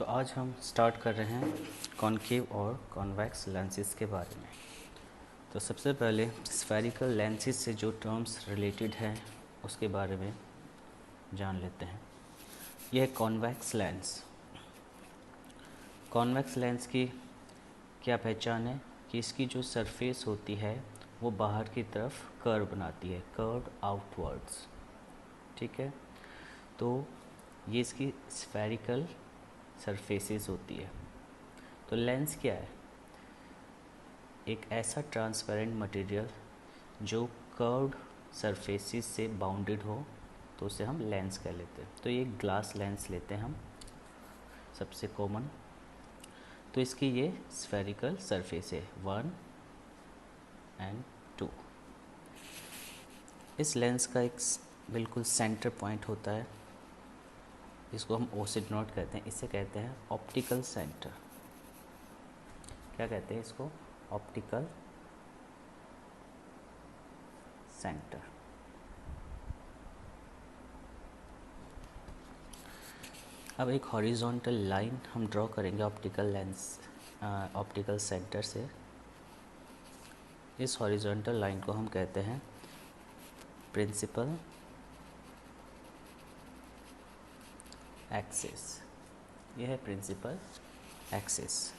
तो आज हम स्टार्ट कर रहे हैं कॉनकेव और कॉन्वेक्स लेंसेज के बारे में। तो सबसे पहले स्फेरिकल लेंसेज से जो टर्म्स रिलेटेड हैं उसके बारे में जान लेते हैं। यह कॉन्वेक्स लेंस। कॉन्वेक्स लेंस की क्या पहचान है कि इसकी जो सरफेस होती है वो बाहर की तरफ कर्व बनाती है, कर्व्ड आउटवर्ड्स। ठीक है, तो ये इसकी स्फेरिकल सरफेसेस होती है। तो लेंस क्या है? एक ऐसा ट्रांसपेरेंट मटेरियल जो कर्व्ड सरफेसेस से बाउंडेड हो तो उसे हम लेंस कह लेते हैं। तो ये ग्लास लेंस लेते हैं हम सबसे कॉमन। तो इसकी ये स्फेरिकल सरफेस है 1 एंड 2। इस लेंस का एक बिल्कुल सेंटर पॉइंट होता है, इसको हम ओसिड नोट कहते हैं। इसे कहते हैं ऑप्टिकल सेंटर। क्या कहते हैं इसको? Optical centre. अब एक हॉरिजॉन्टल लाइन हम ड्रॉ करेंगे ऑप्टिकल सेंटर से। इस हॉरिजॉन्टल लाइन को हम कहते हैं प्रिंसिपल एक्सिस। यह है प्रिंसिपल एक्सिस।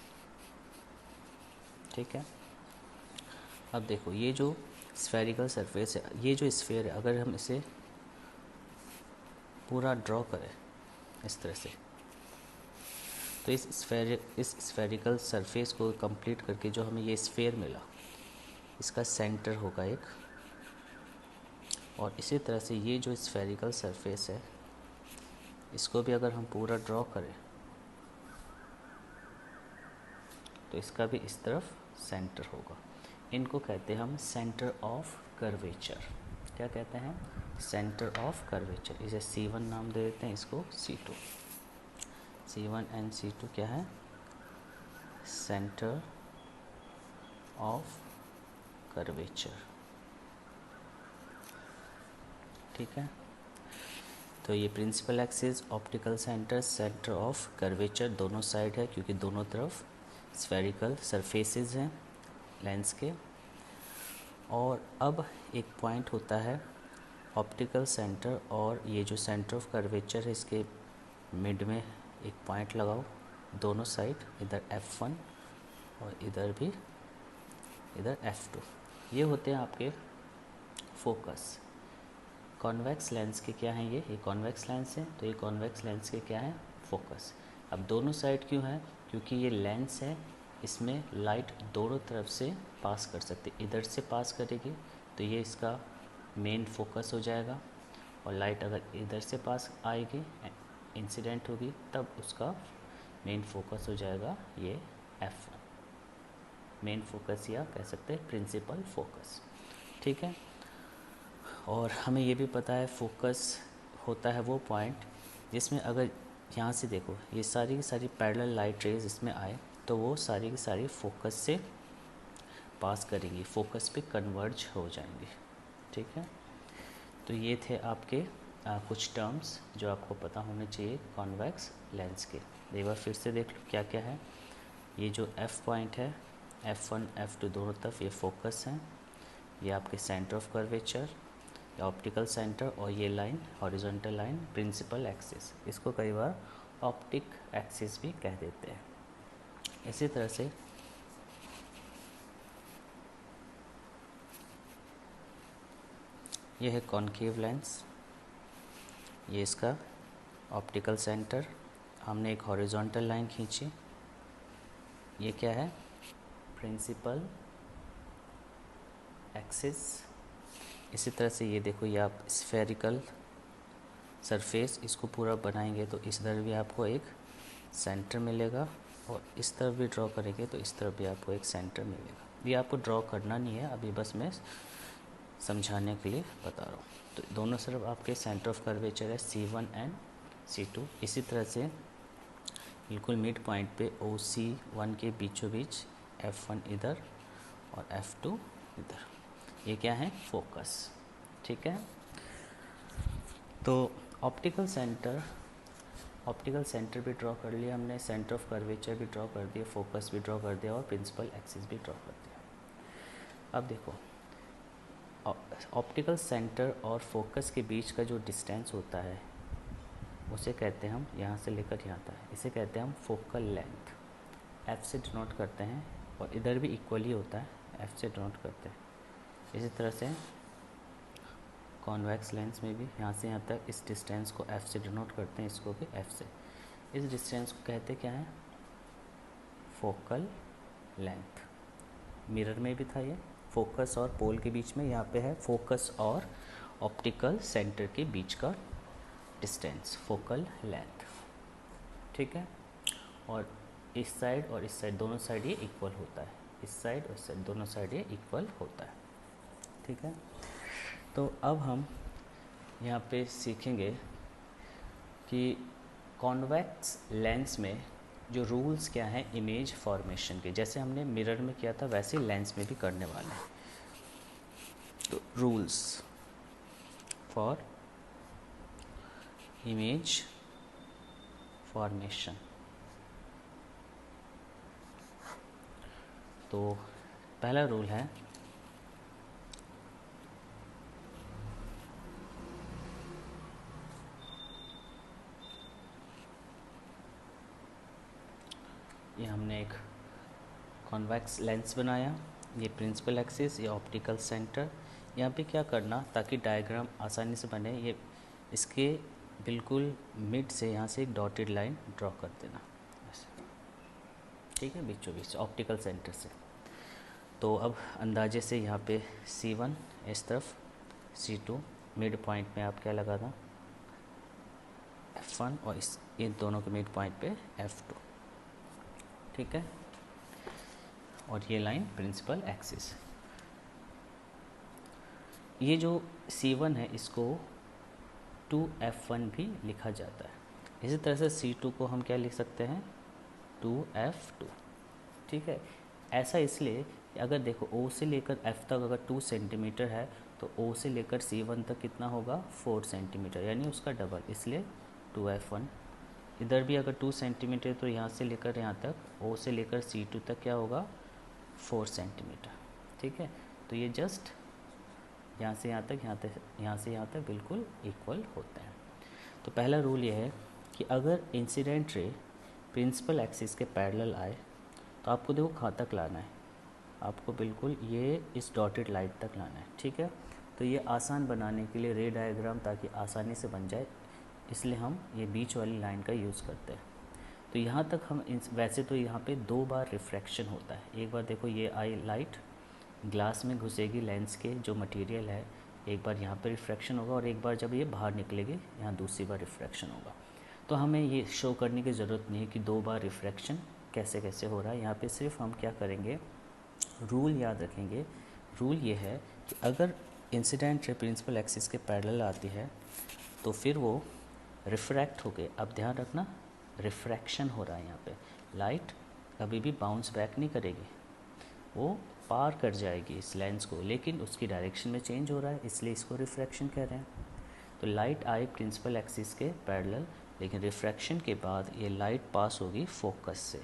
ठीक है, अब देखो ये जो स्फेरिकल सरफेस है, ये जो स्फेयर है, अगर हम इसे पूरा ड्रॉ करें इस तरह से, तो इस स्फेरिकल सरफेस को कंप्लीट करके जो हमें ये स्फेयर मिला, इसका सेंटर होगा एक। और इसी तरह से ये जो स्फेरिकल सरफेस है, इसको भी अगर हम पूरा ड्रॉ करें तो इसका भी इस तरफ सेंटर होगा। इनको कहते हैं हम सेंटर ऑफ कर्वेचर। क्या कहते हैं? Centre of curvature. इसे C1 नाम दे देते हैं, इसको C2। C1 एंड C2 क्या है? Centre of curvature. ठीक है, तो ये principal axis, optical centre, centre of curvature दोनों साइड है, क्योंकि दोनों तरफ स्फेरिकल सरफेसेस हैं लेंस के। और अब एक पॉइंट होता है ऑप्टिकल सेंटर, और ये जो सेंटर ऑफ कर्वेचर है इसके मिड में एक पॉइंट लगाओ दोनों साइड, इधर F1 और इधर भी, इधर F2। ये होते हैं आपके फोकस। कॉन्वेक्स लेंस के क्या हैं? ये कॉन्वेक्स लेंस है, तो ये कॉन्वेक्स लेंस के क्या है? फोकस। अब दोनों साइड क्यों है? क्योंकि ये लेंस है, इसमें लाइट दोनों तरफ से पास कर सकती है। इधर से पास करेगी तो ये इसका मेन फोकस हो जाएगा, और लाइट अगर इधर से पास आएगी, इंसिडेंट होगी, तब उसका मेन फोकस हो जाएगा ये F1। मेन फोकस या कह सकते हैं प्रिंसिपल फोकस। ठीक है, और हमें ये भी पता है फोकस होता है वो पॉइंट जिसमें अगर यहाँ से देखो ये सारी की सारी पैरेलल लाइट रेज इसमें आए तो वो सारी की सारी फोकस से पास करेंगी, फोकस पे कन्वर्ज हो जाएंगी। ठीक है, तो ये थे आपके कुछ टर्म्स जो आपको पता होने चाहिए कॉन्वेक्स लेंस के। एक बार फिर से देख लो क्या क्या है। ये जो F पॉइंट है, F1 F2 दोनों तरफ ये फोकस हैं। ये आपके सेंटर ऑफ कर्वेचर या ऑप्टिकल सेंटर, और ये line horizontal line principal axis. इसको कई बार ऑप्टिक एक्सिस भी कह देते हैं। इसी तरह से ये है कॉनकेव लेंस, ये इसका ऑप्टिकल सेंटर। हमने एक हॉरिजॉन्टल लाइन खींची, ये क्या है? Principal axis. इसी तरह से ये देखो, ये आप स्फेरिकल सरफेस इसको पूरा बनाएंगे तो इस तरफ भी आपको एक सेंटर मिलेगा, और इस तरफ भी ड्रॉ करेंगे तो इस तरफ भी आपको एक सेंटर मिलेगा। ये आपको ड्रॉ करना नहीं है अभी, बस मैं समझाने के लिए बता रहा हूँ। तो दोनों तरफ आपके सेंटर ऑफ कर्वेचर है C1 एंड C2। इसी तरह से बिल्कुल मिड पॉइंट पे OC1 के बीचों बीच F1 इधर और F2 इधर, ये क्या है? फोकस। ठीक है, तो ऑप्टिकल सेंटर ऑप्टिकल सेंटर भी ड्रॉ कर लिया हमने, सेंटर ऑफ कर्वेचर भी ड्रॉ कर दिया, फोकस भी ड्रॉ कर दिया और प्रिंसिपल एक्सिस भी ड्रॉ कर दिया। अब देखो ऑप्टिकल सेंटर और फोकस के बीच का जो डिस्टेंस होता है उसे कहते हैं हम, यहाँ से लेकर यहाँ तक, इसे कहते हैं हम फोकल लेंथ। एफ से डिनोट करते हैं और इधर भी इक्वली होता है, एफ से डिनोट करते हैं। इसी तरह से कॉन्वेक्स लेंस में भी यहाँ से यहाँ तक इस डिस्टेंस को एफ से डिनोट करते हैं, इसको भी एफ से। इस डिस्टेंस को कहते क्या है, फोकल लेंथ। मिरर में भी था ये, फोकस और पोल के बीच में, यहाँ पे है फोकस और ऑप्टिकल सेंटर के बीच का डिस्टेंस, फोकल लेंथ। ठीक है, और इस साइड और इस साइड दोनों साइड ये इक्वल होता है, इस साइड और इस साइड दोनों साइड ये इक्वल होता है। ठीक है, तो अब हम यहाँ पे सीखेंगे कि कॉन्वेक्स लेंस में जो रूल्स क्या हैं इमेज फॉर्मेशन के, जैसे हमने मिरर में किया था वैसे लेंस में भी करने वाले हैं। तो रूल्स फॉर इमेज फॉर्मेशन, तो पहला रूल है ये हमने एक कॉन्वेक्स लेंस बनाया, ये प्रिंसिपल एक्सिस, ये ऑप्टिकल सेंटर। यहाँ पे क्या करना ताकि डायग्राम आसानी से बने, ये इसके बिल्कुल मिड से यहाँ से एक डॉटेड लाइन ड्रॉ कर देना ऐसे। ठीक है, बीचों बीच ऑप्टिकल सेंटर से। तो अब अंदाजे से यहाँ पे C1 इस तरफ, C2 मिड पॉइंट में आप क्या लगा था F1 और इस इन दोनों के मिड पॉइंट पे F2। ठीक है, और ये लाइन प्रिंसिपल एक्सिस। ये जो C1 है इसको 2F1 भी लिखा जाता है। इसी तरह से C2 को हम क्या लिख सकते हैं 2F2। ठीक है, ऐसा इसलिए अगर देखो O से लेकर F तक अगर 2 सेंटीमीटर है तो O से लेकर C1 तक कितना होगा 4 सेंटीमीटर, यानी उसका डबल, इसलिए 2F1। इधर भी अगर 2 सेंटीमीटर तो यहाँ से लेकर यहाँ तक O से लेकर C2 तक क्या होगा 4 सेंटीमीटर। ठीक है, तो ये जस्ट यहाँ से यहाँ तक, यहाँ से यहाँ तक बिल्कुल इक्वल होते हैं। तो पहला रूल ये है कि अगर इंसिडेंट रे प्रिंसिपल एक्सिस के पैरेलल आए तो आपको देखो कहाँ तक लाना है, आपको बिल्कुल ये इस डॉटेड लाइन तक लाना है। ठीक है, तो ये आसान बनाने के लिए रे डायग्राम ताकि आसानी से बन जाए, इसलिए हम ये बीच वाली लाइन का यूज़ करते हैं। तो यहाँ तक हम वैसे तो यहाँ पे 2 बार रिफ्रैक्शन होता है। एक बार देखो ये आई लाइट ग्लास में घुसेगी, लेंस के जो मटेरियल है, एक बार यहाँ पे रिफ्रैक्शन होगा और एक बार जब ये बाहर निकलेगी यहाँ दूसरी बार रिफ्रैक्शन होगा। तो हमें ये शो करने की ज़रूरत नहीं है कि 2 बार रिफ्रैक्शन कैसे कैसे हो रहा है। यहाँ पे सिर्फ हम क्या करेंगे, रूल याद रखेंगे। रूल ये है कि अगर इंसिडेंट रे प्रिंसिपल एक्सिस के पैरेलल आती है तो फिर वो रिफ्रैक्ट होके, अब ध्यान रखना रिफ्रैक्शन हो रहा है यहाँ पे, लाइट कभी भी बाउंस बैक नहीं करेगी, वो पार कर जाएगी इस लेंस को, लेकिन उसकी डायरेक्शन में चेंज हो रहा है इसलिए इसको रिफ्रैक्शन कह रहे हैं। तो लाइट आई प्रिंसिपल एक्सिस के पैरेलल, लेकिन रिफ्रैक्शन के बाद ये लाइट पास होगी फोकस से।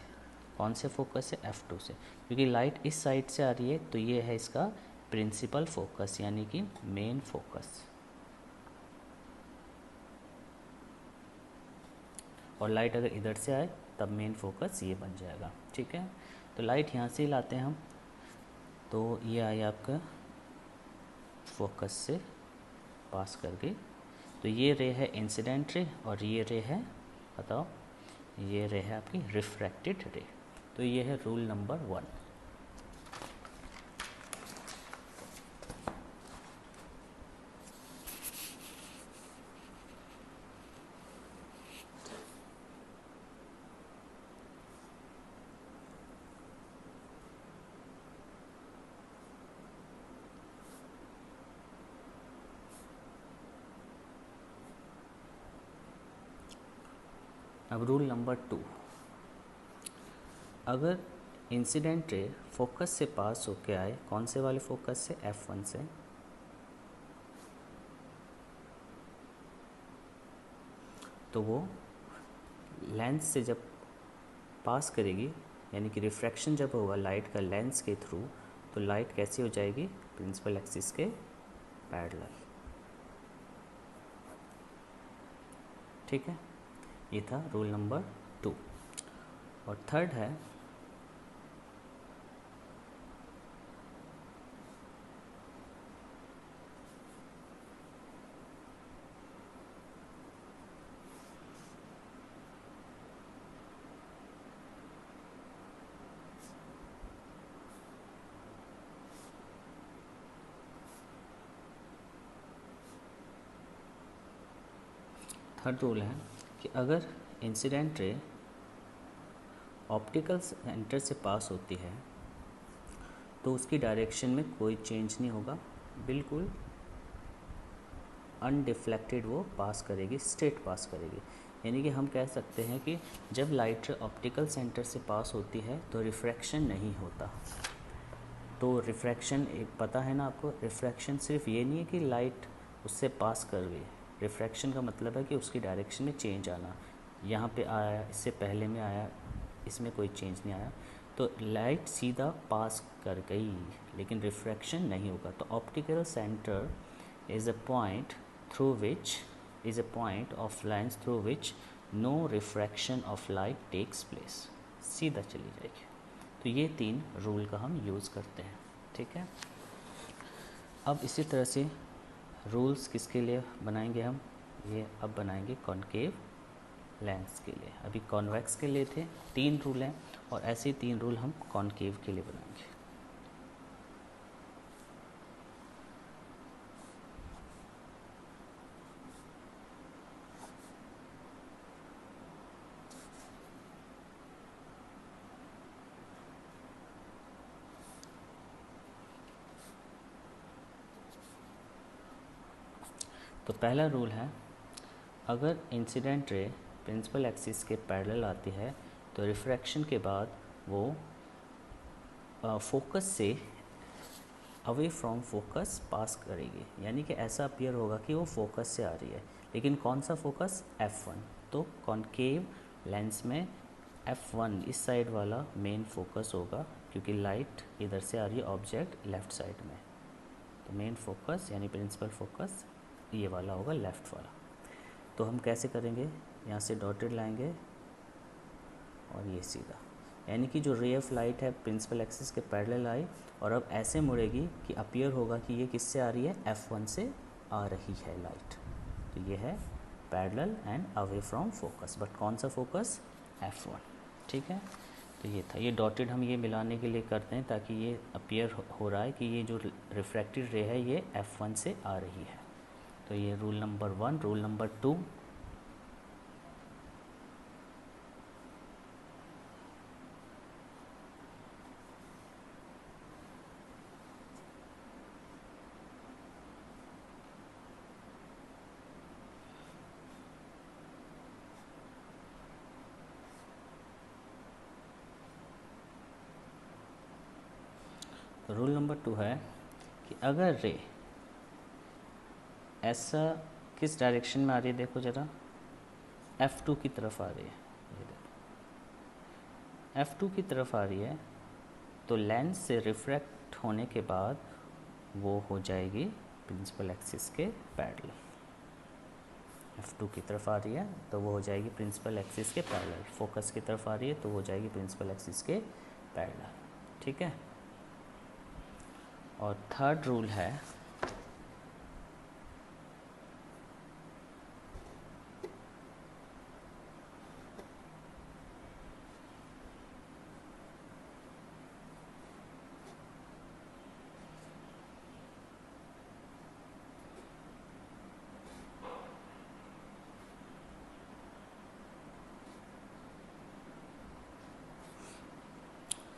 कौन से फोकस से, F2 से, क्योंकि लाइट इस साइड से आ रही है तो ये है इसका प्रिंसिपल फोकस यानी कि मेन फोकस। और लाइट अगर इधर से आए तब मेन फोकस ये बन जाएगा। ठीक है, तो लाइट यहाँ से लाते हैं हम, तो ये आई आपका फोकस से पास कर गई। तो ये रे है इंसिडेंट रे और ये रे है, बताओ, ये रे है आपकी रिफ्रैक्टेड रे। तो ये है रूल नंबर 1। अब रूल नंबर 2, अगर इंसिडेंट रे फोकस से पास होके आए, कौन से वाले फोकस से, F1 से, तो वो लेंस से जब पास करेगी, यानी कि रिफ्रैक्शन जब होगा लाइट का लेंस के थ्रू, तो लाइट कैसी हो जाएगी, प्रिंसिपल एक्सिस के पैरेलल। ठीक है, ये था रूल नंबर 2। और थर्ड है थर्ड रूल है कि अगर इंसिडेंट रे ऑप्टिकल सेंटर से पास होती है तो उसकी डायरेक्शन में कोई चेंज नहीं होगा, बिल्कुल अनडिफ्लेक्टेड वो पास करेगी, स्ट्रेट पास करेगी। यानी कि हम कह सकते हैं कि जब लाइट ऑप्टिकल सेंटर से पास होती है तो रिफ्रैक्शन नहीं होता। तो रिफ्रैक्शन एक पता है ना आपको, रिफ्रैक्शन सिर्फ ये नहीं है कि लाइट उससे पास कर गई, रिफ्रैक्शन का मतलब है कि उसकी डायरेक्शन में चेंज आना। यहाँ पे आया, इससे पहले में आया, इसमें कोई चेंज नहीं आया, तो लाइट सीधा पास कर गई, लेकिन रिफ्रैक्शन नहीं होगा। तो optical centre is a point through which is a point of lens through which no refraction of light takes place, सीधा चली जाएगी। तो ये 3 रूल का हम यूज़ करते हैं। ठीक है, अब इसी तरह से रूल्स किसके लिए बनाएंगे हम, ये अब बनाएंगे कॉनकेव लेंस के लिए। अभी कॉन्वेक्स के लिए थे 3 रूल हैं, और ऐसे 3 रूल हम कॉनकेव के लिए बनाएंगे। तो पहला रूल है, अगर इंसिडेंट रे प्रिंसिपल एक्सिस के पैरेलल आती है तो रिफ्रैक्शन के बाद वो फोकस से अवे फ्रॉम फोकस पास करेगी। यानी कि ऐसा अपीयर होगा कि वो फोकस से आ रही है, लेकिन कौन सा फोकस, F1। तो कॉनकेव लेंस में F1 इस साइड वाला मेन फोकस होगा, क्योंकि लाइट इधर से आ रही है ऑब्जेक्ट लेफ़्ट साइड में। तो मेन फोकस यानी प्रिंसिपल फोकस ये वाला होगा, लेफ़्ट वाला। तो हम कैसे करेंगे, यहाँ से डॉटेड लाएंगे और ये सीधा, यानी कि जो रे ऑफ लाइट है प्रिंसिपल एक्सिस के पैरेलल आई, और अब ऐसे मुड़ेगी कि अपीयर होगा कि ये किससे आ रही है, F1 से आ रही है लाइट। तो ये है parallel and away from focus, but कौन सा फोकस, F1। ठीक है, तो ये था, ये डॉटेड हम ये मिलाने के लिए करते हैं ताकि ये अपीयर हो रहा है कि ये जो रिफ्रैक्टेड रे है ये F1 से आ रही है। तो ये rule number 1। Rule number 2, rule number 2 है कि अगर रे ऐसा किस डायरेक्शन में आ रही है, देखो ज़रा, F2 की तरफ आ रही है, ये देखो F2 की तरफ आ रही है, तो लेंस से रिफ्रैक्ट होने के बाद वो हो जाएगी प्रिंसिपल एक्सिस के पैरेलल। F2 की तरफ आ रही है तो वो हो जाएगी प्रिंसिपल एक्सिस के पैरेलल, फोकस की तरफ आ रही है तो वो हो जाएगी प्रिंसिपल एक्सिस के पैरेलल। ठीक है, और थर्ड रूल है,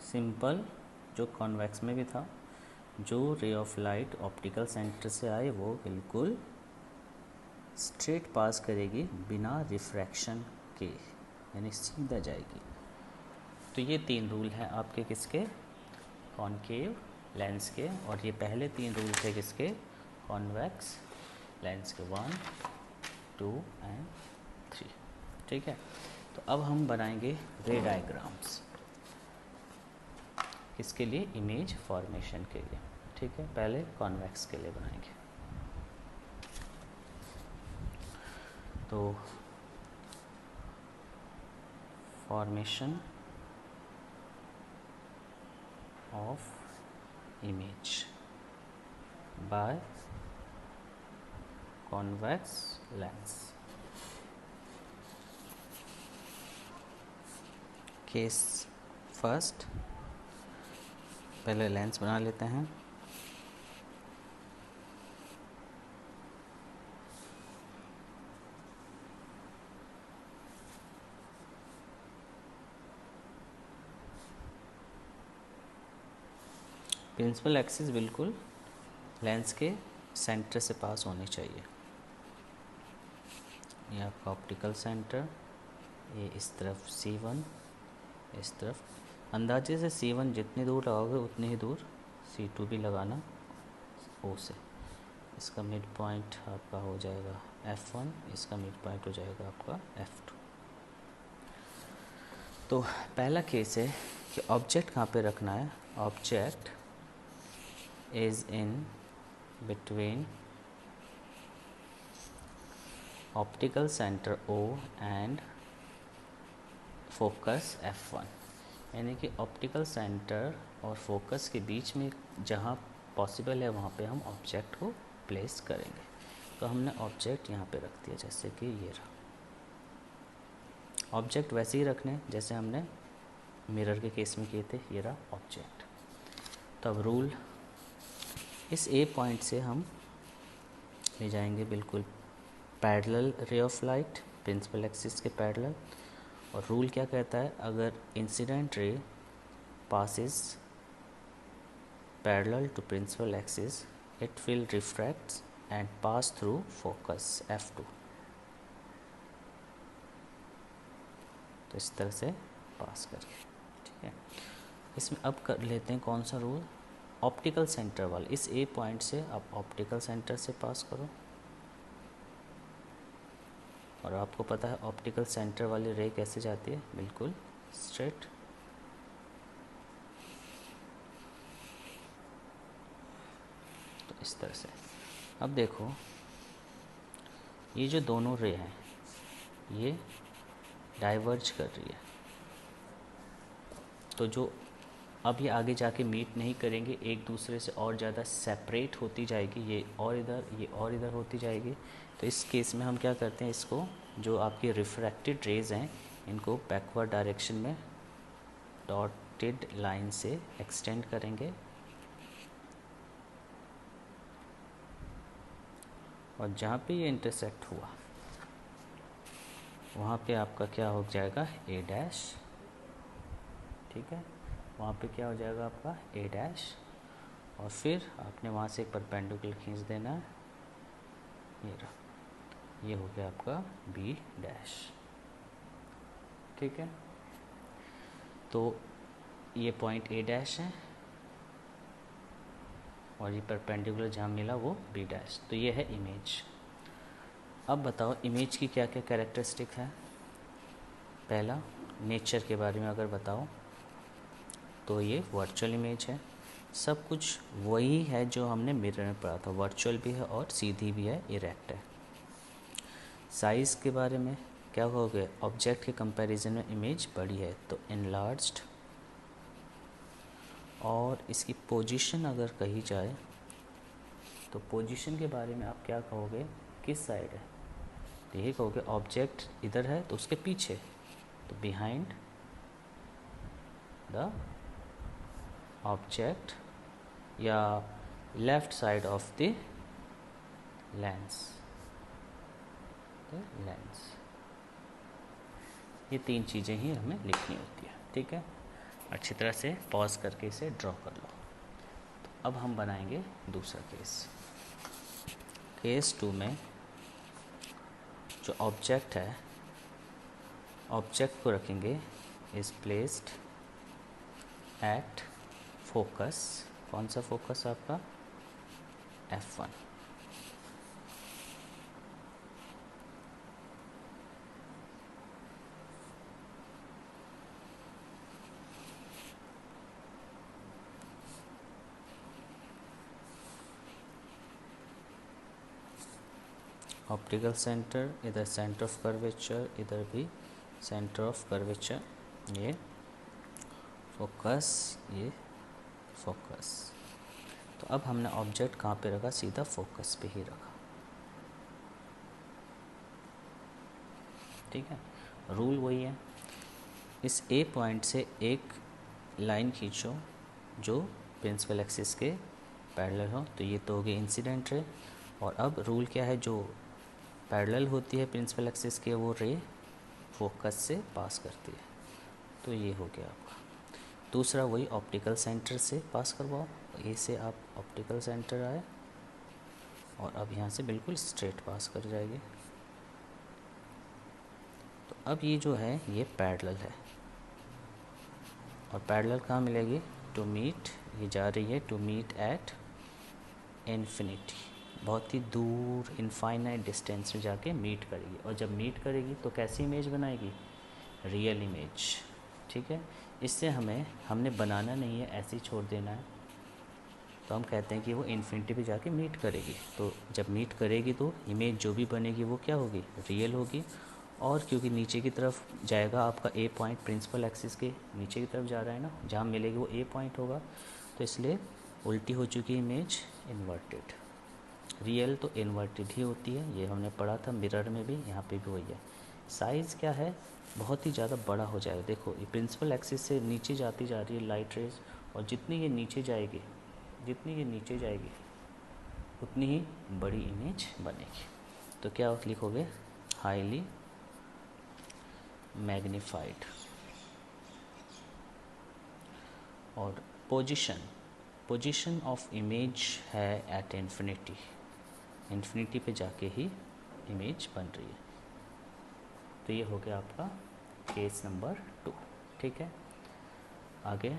सिंपल, जो कॉन्वेक्स में भी था, जो रे ऑफ लाइट ऑप्टिकल सेंटर से आए वो बिल्कुल स्ट्रेट पास करेगी बिना रिफ्रैक्शन के, यानी सीधा जाएगी। तो ये 3 रूल हैं आपके किसके, कॉनकेव लेंस के, और ये पहले 3 रूल थे किसके, कॉन्वेक्स लेंस के, 1, 2 एंड 3। ठीक है, तो अब हम बनाएंगे रे डायग्राम्स, इसके लिए इमेज फॉर्मेशन के लिए। ठीक है, पहले कॉन्वेक्स के लिए बनाएंगे। तो formation of image by convex lens. Case first, पहले लेंस बना लेते हैं। प्रिंसिपल एक्सिस बिल्कुल लेंस के सेंटर से पास होनी चाहिए। ये आपका ऑप्टिकल सेंटर, ये इस तरफ C1, इस तरफ अंदाजे से C1 जितनी दूर लगाओगे उतनी ही दूर C2 भी लगाना O से। इसका मिड पॉइंट आपका हो जाएगा F1, इसका मिड पॉइंट हो जाएगा आपका F2। तो पहला केस है कि ऑब्जेक्ट कहाँ पे रखना है। Object is in between optical centre O and focus F1, यानी कि ऑप्टिकल सेंटर और फोकस के बीच में जहाँ पॉसिबल है वहाँ पे हम ऑब्जेक्ट को प्लेस करेंगे। तो हमने ऑब्जेक्ट यहाँ पे रख दिया, जैसे कि ये रहा। ऑब्जेक्ट वैसे ही रखने जैसे हमने मिरर के केस में किए थे, ये रहा ऑब्जेक्ट। तो अब रूल, इस A पॉइंट से हम ले जाएंगे बिल्कुल parallel ray of light, principal axis के पैरेलल। और रूल क्या कहता है, अगर incident ray passes parallel to principal axis, it will refract and pass through focus F2। तो इस तरह से पास करके, ठीक है। इसमें अब कर लेते हैं कौन सा रूल, ऑप्टिकल सेंटर वाला। इस A पॉइंट से आप ऑप्टिकल सेंटर से पास करो, और आपको पता है ऑप्टिकल सेंटर वाली रे कैसे जाती है, बिल्कुल स्ट्रेट। तो इस तरह से अब देखो, ये जो दोनों रे हैं ये डाइवर्ज कर रही है। तो जो अब ये आगे जाके मीट नहीं करेंगे, एक दूसरे से और ज़्यादा सेपरेट होती जाएगी, ये और इधर होती जाएगी। तो इस केस में हम क्या करते हैं, इसको जो आपकी रिफ्रैक्टेड रेज हैं इनको बैकवर्ड डायरेक्शन में डॉटेड लाइन से एक्सटेंड करेंगे, और जहाँ पे ये इंटरसेक्ट हुआ वहाँ पे आपका क्या हो जाएगा A', ठीक है। वहाँ पे क्या हो जाएगा आपका A', और फिर आपने वहाँ से एक परपेंडिकुलर खींच देना है, ये रहा, ये हो गया आपका B', ठीक है। तो ये पॉइंट A' है और ये परपेंडिकुलर जहाँ मिला वो B'। तो ये है इमेज। अब बताओ इमेज की क्या क्या कैरेक्टरिस्टिक है। पहला, नेचर के बारे में अगर बताओ तो ये वर्चुअल इमेज है। सब कुछ वही है जो हमने मिरर में पढ़ा था, वर्चुअल भी है और सीधी भी है, इरेक्ट है। साइज़ के बारे में क्या कहोगे, ऑब्जेक्ट के कंपैरिजन में इमेज बड़ी है तो इनलार्ज्ड। और इसकी पोजीशन अगर कही जाए तो पोजीशन के बारे में आप क्या कहोगे, किस साइड है। तो ये कहोगे ऑब्जेक्ट इधर है तो उसके पीछे, तो बिहाइंड द ऑब्जेक्ट या left side of the lens, ये तीन चीज़ें ही हमें लिखनी होती है, ठीक है। अच्छी तरह से पॉज करके इसे ड्रॉ कर लो। तो अब हम बनाएंगे दूसरा केस। केस 2 में जो ऑब्जेक्ट है, ऑब्जेक्ट को रखेंगे इज प्लेस्ड एट फोकस। कौन सा फोकस आपका, F1। ऑप्टिकल सेंटर, इधर सेंटर ऑफ कर्वेचर, इधर भी सेंटर ऑफ कर्वेचर, ये फोकस, ये फोकस। तो अब हमने ऑब्जेक्ट कहाँ पे रखा, सीधा फोकस पे ही रखा। ठीक है, रूल वही है। इस ए पॉइंट से एक लाइन खींचो जो प्रिंसिपल एक्सिस के पैरेलल हो, तो ये तो हो गया इंसिडेंट रे। और अब रूल क्या है, जो पैरेलल होती है प्रिंसिपल एक्सिस के वो रे फोकस से पास करती है, तो ये हो गया आपका। दूसरा वही ऑप्टिकल सेंटर से पास करवाओ, ए से आप ऑप्टिकल सेंटर आए और अब यहाँ से बिल्कुल स्ट्रेट पास कर जाएगी। तो अब ये जो है ये पैरेलल है, और पैरेलल कहाँ मिलेगी, टू मीट, ये जा रही है टू मीट एट इन्फिनिटी, बहुत ही दूर इनफाइनाइट डिस्टेंस में जाके मीट करेगी। और जब मीट करेगी तो कैसी इमेज बनाएगी, रियल इमेज। ठीक है, इससे हमने बनाना नहीं है, ऐसे ही छोड़ देना है। तो हम कहते हैं कि वो इन्फिनिटी पे जाके मीट करेगी। तो जब मीट करेगी तो इमेज जो भी बनेगी वो क्या होगी, रियल होगी। और क्योंकि नीचे की तरफ जाएगा आपका ए पॉइंट, प्रिंसिपल एक्सिस के नीचे की तरफ जा रहा है ना, जहाँ मिलेगी वो ए पॉइंट होगा, तो इसलिए उल्टी हो चुकी इमेज इन्वर्टेड। रियल तो इन्वर्टेड ही होती है, ये हमने पढ़ा था मिरर में भी, यहाँ पे भी वही है। साइज़ क्या है, बहुत ही ज़्यादा बड़ा हो जाएगा। देखो ये प्रिंसिपल एक्सिस से नीचे जाती जा रही है लाइट रेज, और जितनी ये नीचे जाएगी, जितनी ये नीचे जाएगी उतनी ही बड़ी इमेज बनेगी। तो क्या लिखोगे, हाईली मैग्नीफाइड। और पोजीशन ऑफ इमेज है एट इन्फिनिटी, इन्फिनिटी पे जाके ही इमेज बन रही है। तो ये हो गया आपका केस नंबर 2। ठीक है, आगे